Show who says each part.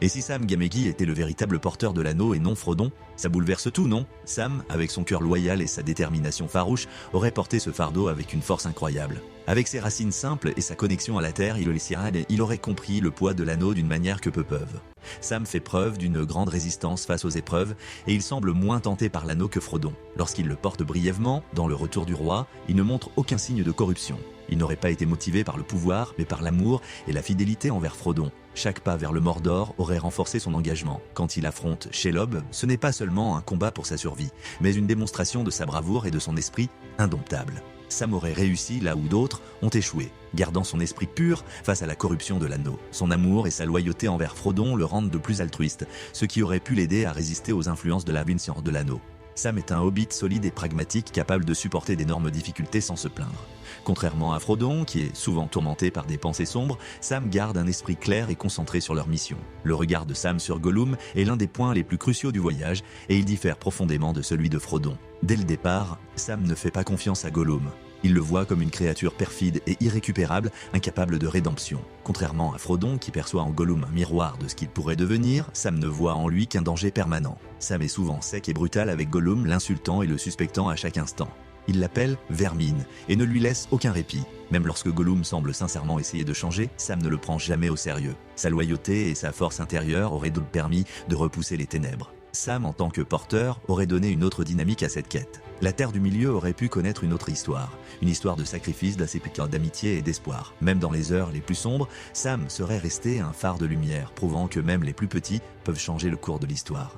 Speaker 1: Et si Sam Gamgee était le véritable porteur de l'anneau et non Frodon, ça bouleverse tout, non? Sam, avec son cœur loyal et sa détermination farouche, aurait porté ce fardeau avec une force incroyable. Avec ses racines simples et sa connexion à la terre, il aurait compris le poids de l'anneau d'une manière que peu peuvent. Sam fait preuve d'une grande résistance face aux épreuves et il semble moins tenté par l'anneau que Frodon. Lorsqu'il le porte brièvement, dans le retour du roi, il ne montre aucun signe de corruption. Il n'aurait pas été motivé par le pouvoir, mais par l'amour et la fidélité envers Frodon. Chaque pas vers le Mordor aurait renforcé son engagement. Quand il affronte Shelob, ce n'est pas seulement un combat pour sa survie, mais une démonstration de sa bravoure et de son esprit indomptable. Sam aurait réussi là où d'autres ont échoué, gardant son esprit pur face à la corruption de l'anneau. Son amour et sa loyauté envers Frodon le rendent de plus altruiste, ce qui aurait pu l'aider à résister aux influences de la puissance de l'anneau. Sam est un hobbit solide et pragmatique, capable de supporter d'énormes difficultés sans se plaindre. Contrairement à Frodon, qui est souvent tourmenté par des pensées sombres, Sam garde un esprit clair et concentré sur leur mission. Le regard de Sam sur Gollum est l'un des points les plus cruciaux du voyage, et il diffère profondément de celui de Frodon. Dès le départ, Sam ne fait pas confiance à Gollum. Il le voit comme une créature perfide et irrécupérable, incapable de rédemption. Contrairement à Frodon, qui perçoit en Gollum un miroir de ce qu'il pourrait devenir, Sam ne voit en lui qu'un danger permanent. Sam est souvent sec et brutal avec Gollum, l'insultant et le suspectant à chaque instant. Il l'appelle Vermine et ne lui laisse aucun répit. Même lorsque Gollum semble sincèrement essayer de changer, Sam ne le prend jamais au sérieux. Sa loyauté et sa force intérieure auraient donc permis de repousser les ténèbres. Sam, en tant que porteur, aurait donné une autre dynamique à cette quête. La Terre du Milieu aurait pu connaître une autre histoire. Une histoire de sacrifice, d'amitié et d'espoir. Même dans les heures les plus sombres, Sam serait resté un phare de lumière, prouvant que même les plus petits peuvent changer le cours de l'histoire.